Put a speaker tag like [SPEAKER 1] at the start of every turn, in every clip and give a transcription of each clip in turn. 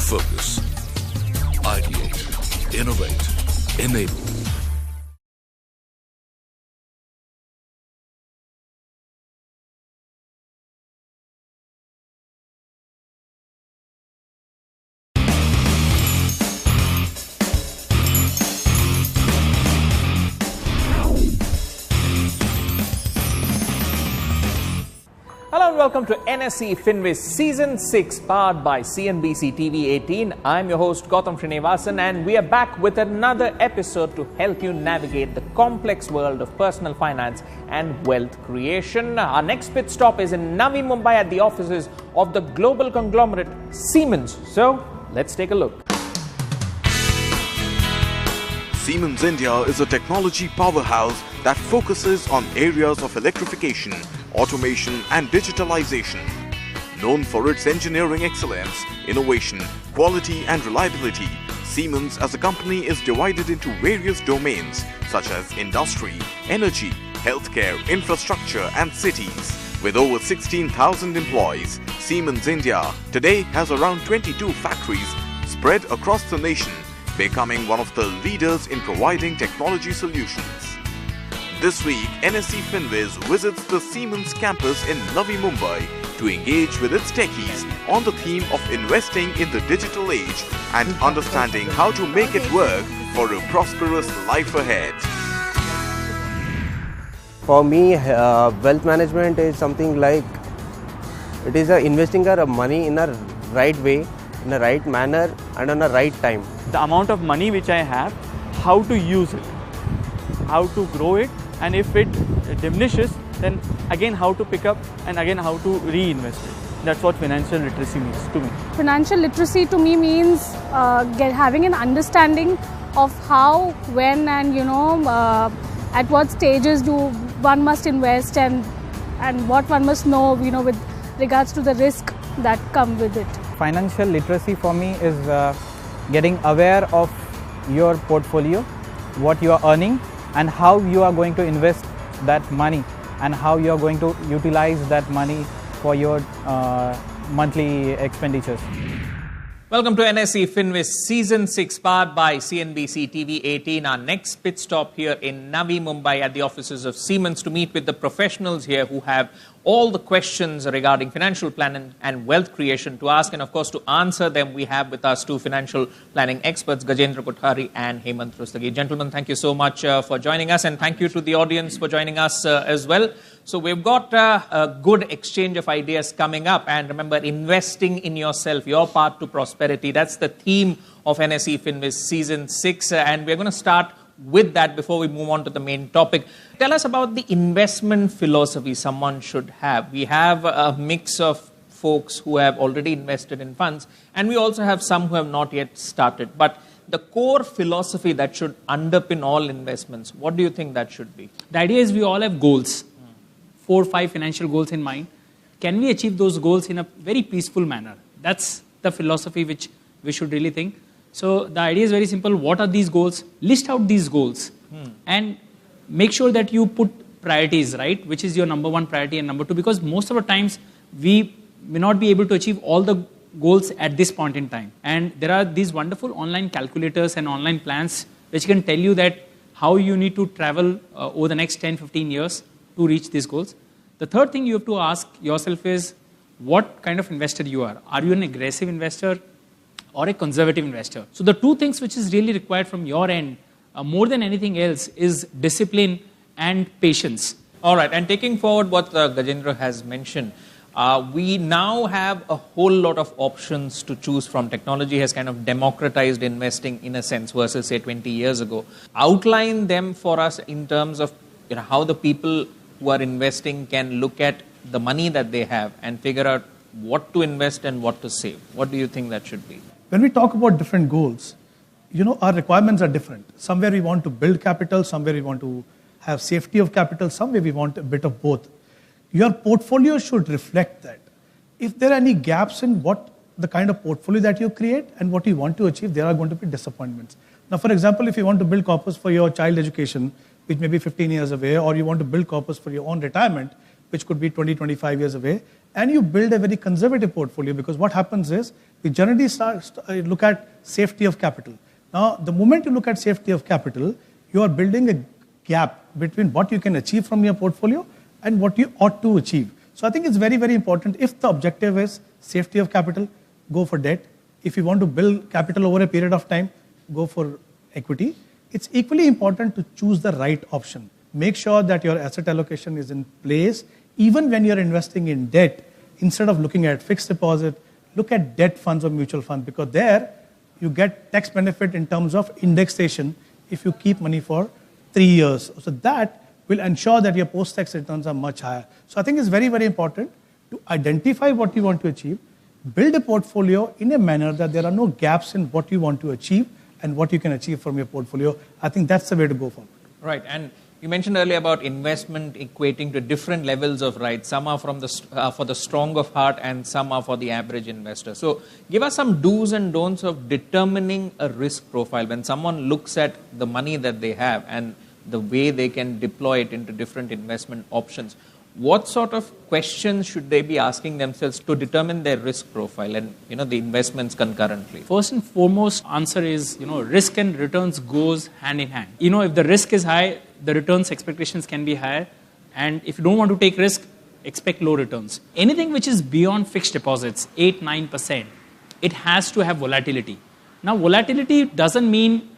[SPEAKER 1] Focus. Ideate. Innovate. Enable.
[SPEAKER 2] Hello and welcome to NSE Finwiz Season 6 powered by CNBC TV 18. I'm your host Gautam Srinivasan and we are back with another episode to help you navigate the complex world of personal finance and wealth creation. Our next pit stop is in Navi Mumbai at the offices of the global conglomerate Siemens. So let's take a look.
[SPEAKER 3] Siemens India is a technology powerhouse that focuses on areas of electrification, automation and digitalization. Known for its engineering excellence, innovation, quality and reliability, Siemens as a company is divided into various domains such as industry, energy, healthcare, infrastructure and cities. With over 16,000 employees, Siemens India today has around 22 factories spread across the nation, becoming one of the leaders in providing technology solutions. This week, NSE Finwiz visits the Siemens campus in Navi Mumbai to engage with its techies on the theme of investing in the digital age and understanding how to make it work for a prosperous life ahead.
[SPEAKER 4] For me, wealth management is something like it is investing our money in a right way, in a right manner and on a right time.
[SPEAKER 5] The amount of money which I have, how to use it, how to grow it, and if it diminishes, then again how to pick up and again how to reinvest it. That's what financial literacy means to me.
[SPEAKER 6] Financial literacy to me means having an understanding of how, when and at what stages one must invest and what one must know with regards to the risk that come with it.
[SPEAKER 7] Financial literacy for me is getting aware of your portfolio, what you are earning and how you are going to invest that money and how you are going to utilize that money for your monthly expenditures.
[SPEAKER 2] Welcome to NSE Finwiz Season 6 powered by CNBC TV 18. Our next pit stop here in Navi Mumbai at the offices of Siemens to meet with the professionals here who have all the questions regarding financial planning and wealth creation to ask, and of course to answer them we have with us two financial planning experts, Gajendra Kothari and Hemant Rustagi. Gentlemen, thank you so much for joining us, and thank you to the audience for joining us as well. So we've got a good exchange of ideas coming up, and remember, investing in yourself, your path to prosperity, that's the theme of NSE Finwiz Season 6, and we're going to start with that before we move on to the main topic. Tell us about the investment philosophy someone should have. We have a mix of folks who have already invested in funds, and we also have some who have not yet started. But the core philosophy that should underpin all investments, what do you think that should be?
[SPEAKER 8] The idea is we all have goals, 4 or 5 financial goals in mind. Can we achieve those goals in a very peaceful manner? That's the philosophy which we should really think. So the idea is very simple. What are these goals? List out these goals and make sure that you put priorities, right? Which is your number 1 priority and number 2, because most of the times we may not be able to achieve all the goals at this point in time. And there are these wonderful online calculators and online plans which can tell you that how you need to travel over the next 10-15 years to reach these goals. The third thing you have to ask yourself is what kind of investor you are. Are you an aggressive investor or a conservative investor? So the two things which is really required from your end, more than anything else, is discipline and patience.
[SPEAKER 2] All right, and taking forward what Gajendra has mentioned, we now have a whole lot of options to choose from. Technology has kind of democratized investing in a sense versus say 20 years ago. Outline them for us in terms of how the people who are investing can look at the money that they have and figure out what to invest and what to save. What do you think that should be?
[SPEAKER 9] When we talk about different goals, our requirements are different. Somewhere we want to build capital, somewhere we want to have safety of capital, somewhere we want a bit of both. Your portfolio should reflect that. If there are any gaps in what the kind of portfolio that you create and what you want to achieve, there are going to be disappointments. Now, for example, if you want to build corpus for your child education, which may be 15 years away, or you want to build corpus for your own retirement, which could be 20, 25 years away, and you build a very conservative portfolio, because what happens is we generally look at safety of capital. Now, the moment you look at safety of capital, you are building a gap between what you can achieve from your portfolio and what you ought to achieve. So I think it's very, very important. If the objective is safety of capital, go for debt. If you want to build capital over a period of time, go for equity. It's equally important to choose the right option. Make sure that your asset allocation is in place. Even when you're investing in debt, instead of looking at fixed deposit, look at debt funds or mutual funds, because there you get tax benefit in terms of indexation if you keep money for 3 years. So that will ensure that your post-tax returns are much higher. So I think it's very, very important to identify what you want to achieve, build a portfolio in a manner that there are no gaps in what you want to achieve and what you can achieve from your portfolio. I think that's the way to go forward.
[SPEAKER 2] Right. And you mentioned earlier about investment equating to different levels of rights. Some are from for the strong of heart and some are for the average investor. So give us some do's and don'ts of determining a risk profile when someone looks at the money that they have and the way they can deploy it into different investment options. What sort of questions should they be asking themselves to determine their risk profile and the investments concurrently?
[SPEAKER 8] First and foremost answer is, risk and returns goes hand in hand. If the risk is high, the returns expectations can be higher. And if you don't want to take risk, expect low returns. Anything which is beyond fixed deposits, 8-9%, it has to have volatility. Now, volatility doesn't mean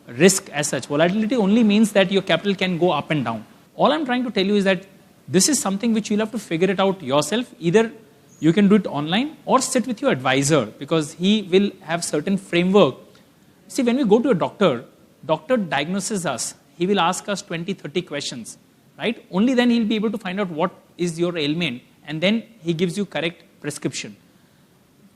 [SPEAKER 8] risk as such. Volatility only means that your capital can go up and down. All I'm trying to tell you is that this is something which you'll have to figure it out yourself. Either you can do it online or sit with your advisor, because he will have certain framework. See, when we go to a doctor diagnoses us. He will ask us 20, 30 questions, right? Only then he'll be able to find out what is your ailment, and then he gives you correct prescription.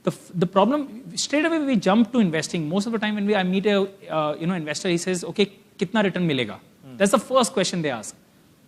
[SPEAKER 8] The problem, straight away we jump to investing. Most of the time when I meet a investor, he says, okay, kitna return milega? That's the first question they ask.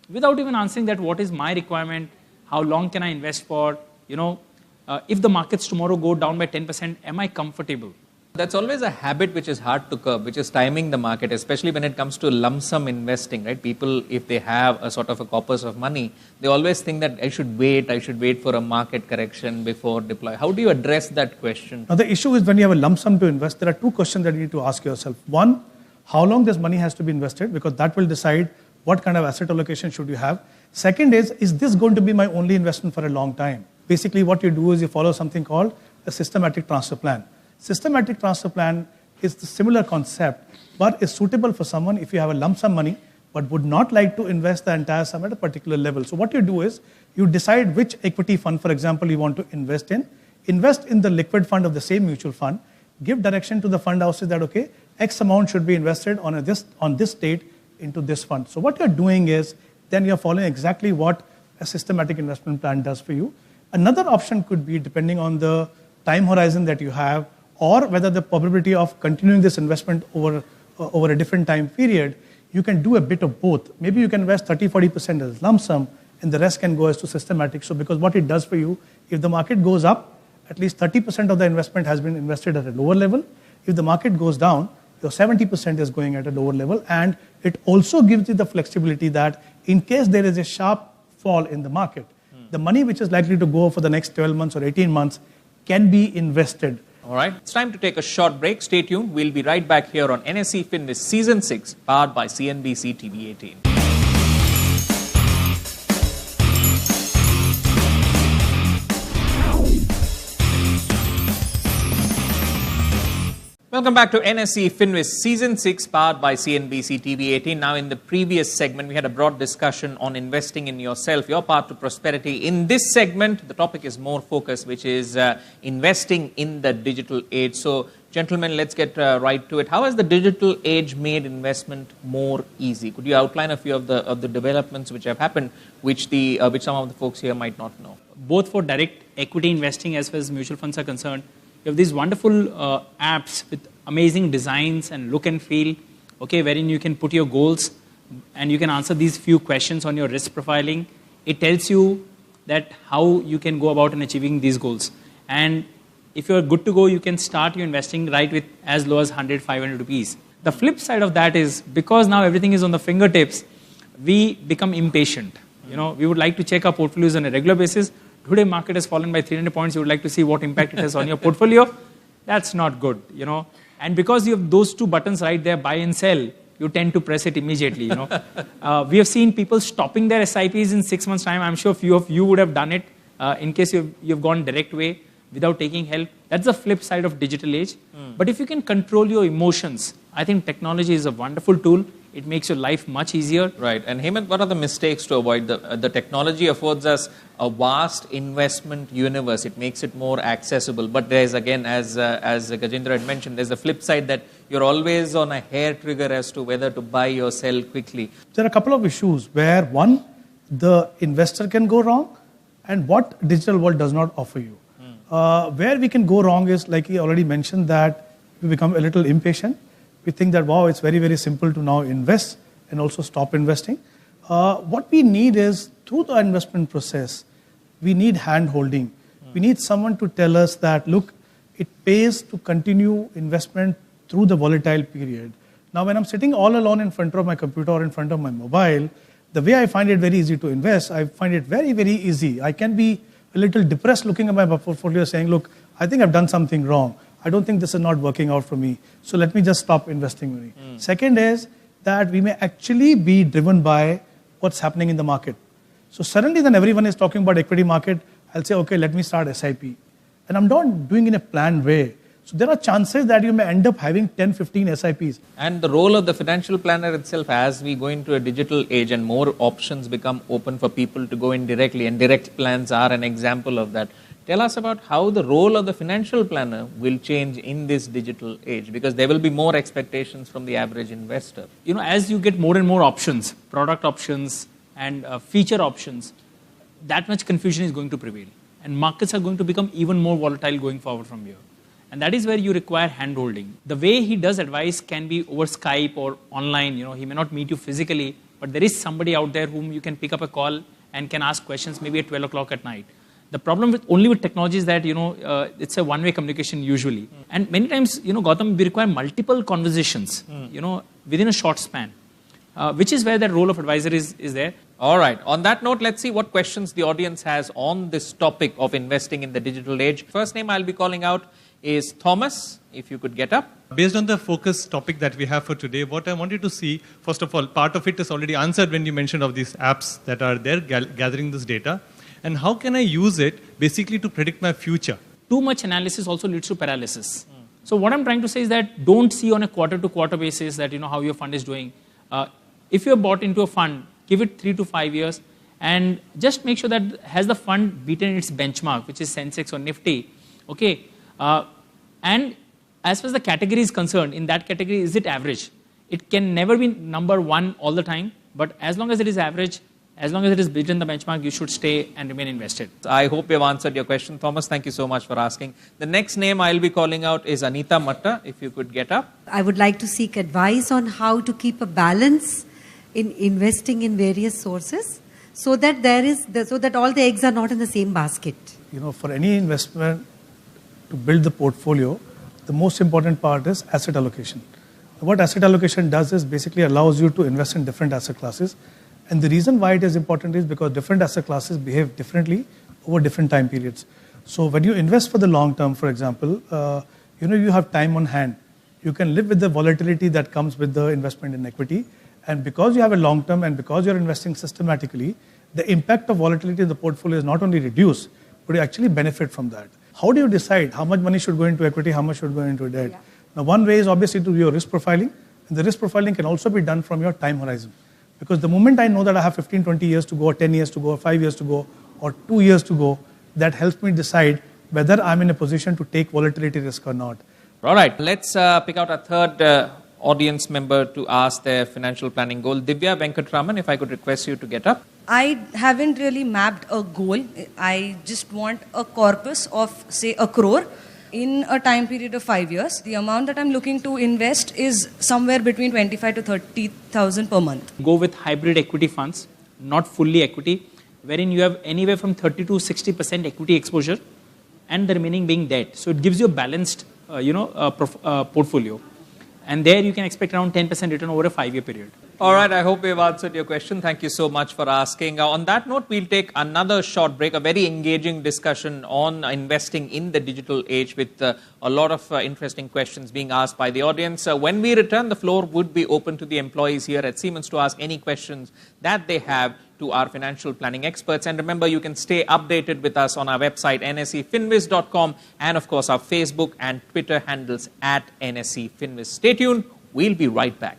[SPEAKER 8] Without even answering that, what is my requirement? How long can I invest for? If the markets tomorrow go down by 10%, am I comfortable?
[SPEAKER 2] That's always a habit which is hard to curb, which is timing the market, especially when it comes to lump sum investing, right? People, if they have a sort of a corpus of money, they always think that I should wait for a market correction before deploy. How do you address that question?
[SPEAKER 9] Now, the issue is when you have a lump sum to invest, there are two questions that you need to ask yourself. One, how long this money has to be invested, because that will decide what kind of asset allocation should you have. Second is this going to be my only investment for a long time? Basically, what you do is you follow something called a systematic transfer plan. Systematic transfer plan is the similar concept, but is suitable for someone if you have a lump sum money, but would not like to invest the entire sum at a particular level. So what you do is, you decide which equity fund, for example, you want to invest in the liquid fund of the same mutual fund, give direction to the fund houses that, okay, X amount should be invested on this date into this fund. So what you're doing is, then you're following exactly what a systematic investment plan does for you. Another option could be, depending on the time horizon that you have, or whether the probability of continuing this investment over a different time period, you can do a bit of both. Maybe you can invest 30-40% as lump sum, and the rest can go as to systematic. So because what it does for you, if the market goes up, at least 30% of the investment has been invested at a lower level. If the market goes down, your 70% is going at a lower level, and it also gives you the flexibility that in case there is a sharp fall in the market, the money which is likely to go for the next 12 months or 18 months can be invested.
[SPEAKER 2] All right, it's time to take a short break. Stay tuned. We'll be right back here on NSE Finwiz Season 6, powered by CNBC TV 18. Welcome back to NSE Finwiz Season 6, powered by CNBC TV 18. Now, in the previous segment, we had a broad discussion on investing in yourself, your path to prosperity. In this segment, the topic is more focused, which is investing in the digital age. So, gentlemen, let's get right to it. How has the digital age made investment more easy? Could you outline a few of the developments which have happened, which some of the folks here might not know?
[SPEAKER 8] Both for direct equity investing as far as mutual funds are concerned, you have these wonderful apps with amazing designs and look and feel, okay, wherein you can put your goals and you can answer these few questions on your risk profiling. It tells you that how you can go about in achieving these goals. And if you're good to go, you can start your investing right with as low as 100, 500 rupees. The flip side of that is, because now everything is on the fingertips, we become impatient. We would like to check our portfolios on a regular basis. Today market has fallen by 300 points. You would like to see what impact it has on your portfolio. That's not good, And because you have those two buttons right there, buy and sell, you tend to press it immediately, We have seen people stopping their SIPs in 6 months' time. I'm sure a few of you would have done it in case you've gone direct way without taking help. That's the flip side of digital age. But if you can control your emotions, I think technology is a wonderful tool. It makes your life much easier.
[SPEAKER 2] Right. And Hemant, what are the mistakes to avoid? The technology affords us a vast investment universe. It makes it more accessible. But there's, again, as Gajendra had mentioned, there's the flip side that you're always on a hair trigger as to whether to buy or sell quickly.
[SPEAKER 9] There are a couple of issues where, one, the investor can go wrong and what digital world does not offer you. Where we can go wrong is, like he already mentioned, that we become a little impatient. We think that, wow, it's very, very simple to now invest and also stop investing. What we need is, through the investment process, we need hand-holding. We need someone to tell us that, look, it pays to continue investment through the volatile period. Now, when I'm sitting all alone in front of my computer or in front of my mobile, the way I find it very easy to invest, I find it very, very easy. I can be a little depressed looking at my portfolio saying, look, I think I've done something wrong. I don't think this is not working out for me. So let me just stop investing money. Second is that we may actually be driven by what's happening in the market. So suddenly then everyone is talking about equity market. I'll say, okay, let me start SIP. And I'm not doing in a planned way. So there are chances that you may end up having 10, 15 SIPs.
[SPEAKER 2] And the role of the financial planner itself, as we go into a digital age and more options become open for people to go in directly, and direct plans are an example of that. Tell us about how the role of the financial planner will change in this digital age, because there will be more expectations from the average investor.
[SPEAKER 8] As you get more and more options, product options and feature options, that much confusion is going to prevail. And markets are going to become even more volatile going forward from here. And that is where you require hand-holding. The way he does advice can be over Skype or online. He may not meet you physically, but there is somebody out there whom you can pick up a call and can ask questions maybe at 12 o'clock at night. The problem only with technology is that, it's a one-way communication usually. And many times, Gautam, we require multiple conversations, within a short span, which is where the role of advisor is there.
[SPEAKER 2] All right. On that note, let's see what questions the audience has on this topic of investing in the digital age. First name I'll be calling out is Thomas, if you could get up.
[SPEAKER 10] Based on the focus topic that we have for today, what I wanted to see, first of all, part of it is already answered when you mentioned of these apps that are there gathering this data. And how can I use it basically to predict my future?
[SPEAKER 8] Too much analysis also leads to paralysis. So what I'm trying to say is that don't see on a quarter-to-quarter basis that how your fund is doing. If you're bought into a fund, give it 3 to 5 years and just make sure that has the fund beaten its benchmark, which is Sensex or Nifty. Okay. And as far as the category is concerned, in that category, is it average? It can never be number one all the time, but as long as it is average, as long as it is beaten the benchmark, you should stay and remain invested.
[SPEAKER 2] I hope we have answered your question, Thomas. Thank you so much for asking. The next name I'll be calling out is Anita Matta, if you could get up.
[SPEAKER 11] I would like to seek advice on how to keep a balance in investing in various sources so that all the eggs are not in the same basket.
[SPEAKER 9] For any investment to build the portfolio, the most important part is asset allocation. What asset allocation does is basically allows you to invest in different asset classes. And the reason why it is important is because different asset classes behave differently over different time periods. So when you invest for the long term, for example, you have time on hand. You can live with the volatility that comes with the investment in equity. And because you have a long term and because you're investing systematically, the impact of volatility in the portfolio is not only reduced, but you actually benefit from that. How do you decide how much money should go into equity, how much should go into debt? Yeah. Now, one way is obviously to do your risk profiling. And the risk profiling can also be done from your time horizon. Because the moment I know that I have 15, 20 years to go, or 10 years to go, or 5 years to go, or 2 years to go, that helps me decide whether I'm in a position to take volatility risk or not.
[SPEAKER 2] All right, let's pick out a third audience member to ask their financial planning goal. Divya Venkatraman, if I could request you to get up.
[SPEAKER 12] I haven't really mapped a goal. I just want a corpus of, say, 1 crore in a time period of 5 years. The amount that I'm looking to invest is somewhere between 25 to 30,000 per month.
[SPEAKER 8] Go with hybrid equity funds, not fully equity, wherein you have anywhere from 30 to 60% equity exposure and the remaining being debt. So it gives you a balanced portfolio. And there you can expect around 10% return over a 5-year period.
[SPEAKER 2] All right, I hope we've answered your question. Thank you so much for asking. On that note, we'll take another short break, a very engaging discussion on investing in the digital age with a lot of interesting questions being asked by the audience. When we return, the floor would be open to the employees here at Siemens to ask any questions that they have to our financial planning experts. And remember, you can stay updated with us on our website, nsefinwiz.com, and of course, our Facebook and Twitter handles at NSE Finwiz. Stay tuned. We'll be right back.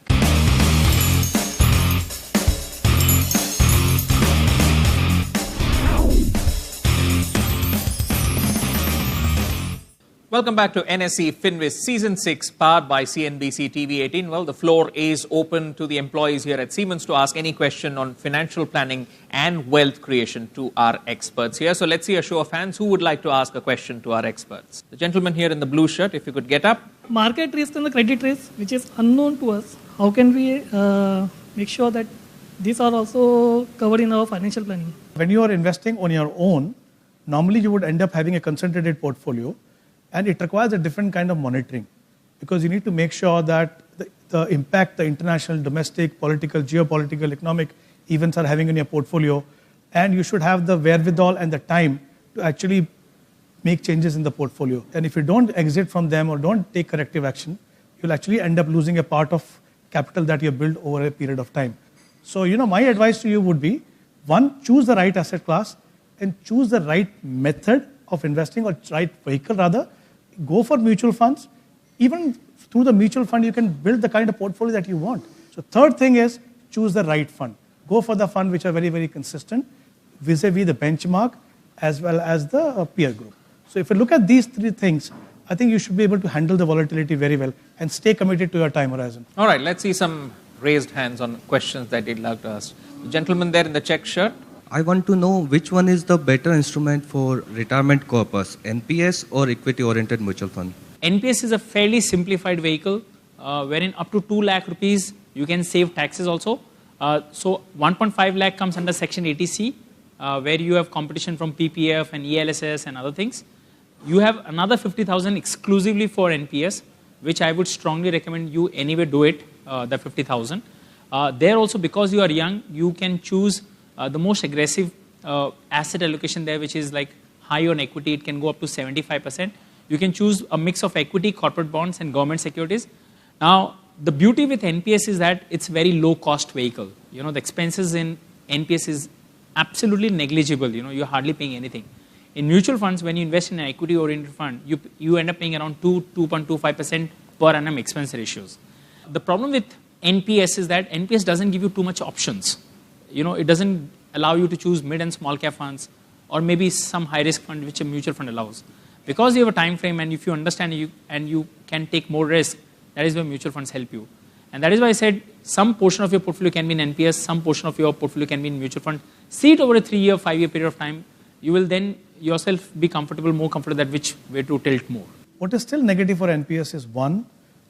[SPEAKER 2] Welcome back to NSE Finwiz Season 6, powered by CNBC TV 18. Well, the floor is open to the employees here at Siemens to ask any question on financial planning and wealth creation to our experts here. So let's see a show of hands. Who would like to ask a question to our experts? The gentleman here in the blue shirt, if you could get up.
[SPEAKER 13] Market risk and the credit risk, which is unknown to us, how can we make sure that these are also covered in our financial planning?
[SPEAKER 9] When you are investing on your own, normally you would end up having a concentrated portfolio. And it requires a different kind of monitoring because you need to make sure that the impact the international, domestic, political, geopolitical, economic events are having in your portfolio, and you should have the wherewithal and the time to actually make changes in the portfolio. And if you don't exit from them or don't take corrective action, you'll actually end up losing a part of capital that you built over a period of time. So, my advice to you would be, one, choose the right asset class and choose the right method of investing or right vehicle rather. Go for mutual funds. Even through the mutual fund, you can build the kind of portfolio that you want. So third thing is choose the right fund. Go for the fund which are very, very consistent vis-a-vis the benchmark as well as the peer group. So if you look at these three things, I think you should be able to handle the volatility very well and stay committed to your time horizon.
[SPEAKER 2] All right, let's see some raised hands on questions that you'd like to ask. The gentleman there in the check shirt.
[SPEAKER 14] I want to know which one is the better instrument for retirement purpose, NPS or equity-oriented mutual fund?
[SPEAKER 8] NPS is a fairly simplified vehicle wherein up to 2 lakh rupees you can save taxes also. So 1.5 lakh comes under Section 80C where you have competition from PPF and ELSS and other things. You have another 50,000 exclusively for NPS, which I would strongly recommend you anyway do it, the 50,000. There also, because you are young, you can choose the most aggressive asset allocation there, which is like high on equity. It can go up to 75%. You can choose a mix of equity, corporate bonds, and government securities. Now, the beauty with NPS is that it's very low cost vehicle. The expenses in NPS is absolutely negligible. You're hardly paying anything. In mutual funds, when you invest in an equity oriented fund, you end up paying around 2.25% per annum expense ratios. The problem with NPS is that NPS doesn't give you too much options. It doesn't allow you to choose mid and small cap funds or maybe some high risk fund which a mutual fund allows. Because you have a time frame and if you understand and you can take more risk, that is where mutual funds help you. And that is why I said some portion of your portfolio can be in NPS, some portion of your portfolio can be in mutual fund. See it over a 3-year, 5-year period of time. You will then yourself be more comfortable that which way to tilt more.
[SPEAKER 9] What is still negative for NPS is one,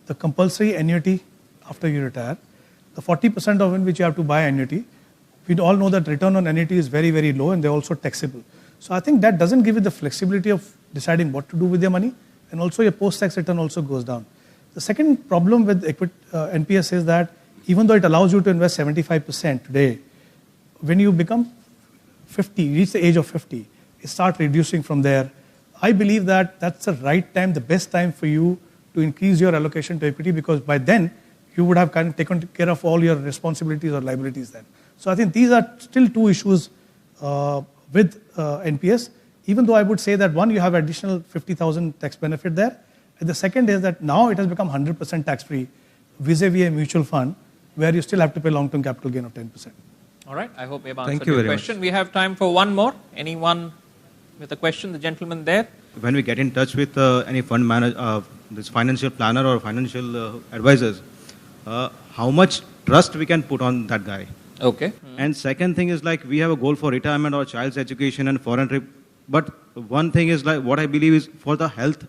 [SPEAKER 9] the compulsory annuity after you retire, the 40% of which you have to buy annuity. We all know that return on annuity is very, very low and they're also taxable. So I think that doesn't give you the flexibility of deciding what to do with your money, and also your post-tax return also goes down. The second problem with NPS is that even though it allows you to invest 75% today, when you become 50, reach the age of 50, it starts reducing from there. I believe that that's the right time, the best time for you to increase your allocation to equity, because by then you would have kind of taken care of all your responsibilities or liabilities then. So I think these are still two issues with NPS, even though I would say that one, you have additional 50,000 tax benefit there. And the second is that now it has become 100% tax-free vis-a-vis a mutual fund where you still have to pay long-term capital gain of 10%.
[SPEAKER 2] All right, I hope we have answered your question. We have time for one more. Anyone with a question? The gentleman there.
[SPEAKER 15] When we get in touch with any fund manager, this financial planner or financial advisors, how much trust we can put on that guy?
[SPEAKER 2] Okay.
[SPEAKER 15] And second thing is like we have a goal for retirement or child's education and foreign trip. But one thing is like what I believe is for the health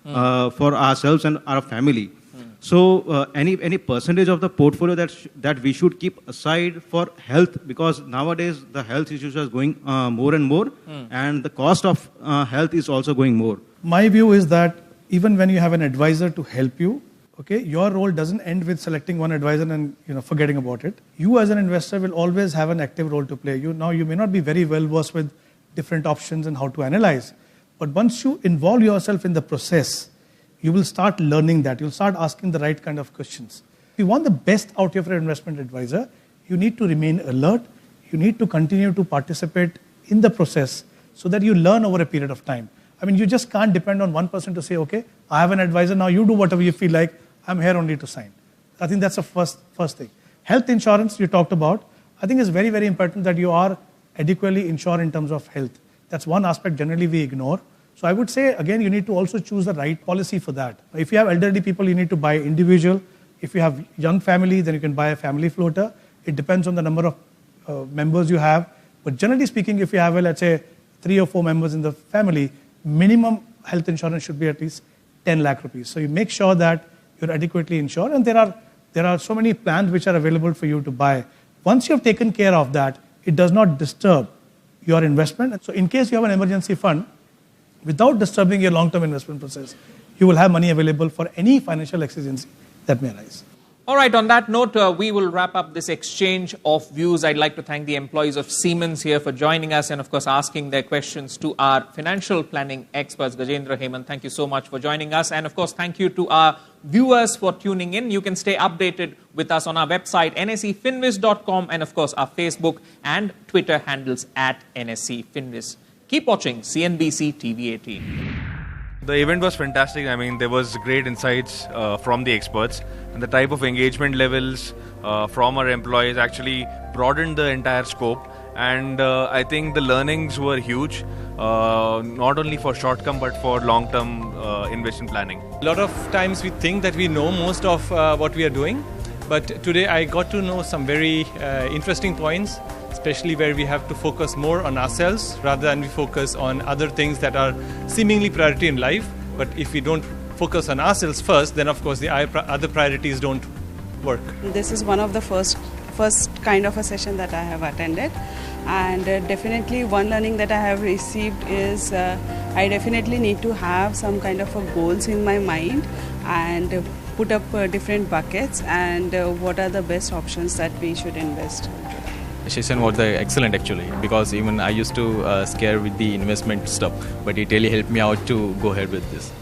[SPEAKER 15] for ourselves and our family. So any percentage of the portfolio that we should keep aside for health, because nowadays the health issues are going more and more and the cost of health is also going more.
[SPEAKER 9] My view is that even when you have an advisor to help you, Okay, your role doesn't end with selecting one advisor and forgetting about it. You as an investor will always have an active role to play. You may not be very well versed with different options and how to analyze, but once you involve yourself in the process, you will start learning that. You'll start asking the right kind of questions. If you want the best out of your investment advisor, you need to remain alert. You need to continue to participate in the process so that you learn over a period of time. I mean, you just can't depend on one person to say, okay, I have an advisor, now you do whatever you feel like, I'm here only to sign. I think that's the first thing. Health insurance you talked about, I think it's very, very important that you are adequately insured in terms of health. That's one aspect generally we ignore. So I would say, again, you need to also choose the right policy for that. If you have elderly people, you need to buy individual. If you have young family, then you can buy a family floater. It depends on the number of members you have. But generally speaking, if you have, let's say, 3 or 4 members in the family, minimum health insurance should be at least 10 lakh rupees. So you make sure that you're adequately insured, and there are so many plans which are available for you to buy. Once you have taken care of that, it does not disturb your investment. And so in case you have an emergency fund, without disturbing your long-term investment process, you will have money available for any financial exigency that may arise.
[SPEAKER 2] All right, on that note, we will wrap up this exchange of views. I'd like to thank the employees of Siemens here for joining us and, of course, asking their questions to our financial planning experts. Gajendra, Hemant, thank you so much for joining us. And, of course, thank you to our viewers for tuning in. You can stay updated with us on our website, nsefinwiz.com, and, of course, our Facebook and Twitter handles at NSE Finwiz. Keep watching CNBC TV 18.
[SPEAKER 16] The event was fantastic. I mean, there was great insights from the experts, and the type of engagement levels from our employees actually broadened the entire scope. And I think the learnings were huge, not only for short-term but for long-term investment planning.
[SPEAKER 10] A lot of times we think that we know most of what we are doing, but today I got to know some very interesting points, especially where we have to focus more on ourselves rather than we focus on other things that are seemingly priority in life. But if we don't focus on ourselves first, then of course the other priorities don't work.
[SPEAKER 17] This is one of the first kind of a session that I have attended, and definitely one learning that I have received is I definitely need to have some kind of a goals in my mind and put up different buckets and what are the best options that we should invest.
[SPEAKER 18] The session was excellent actually, because even I used to scare with the investment stuff, but it really helped me out to go ahead with this.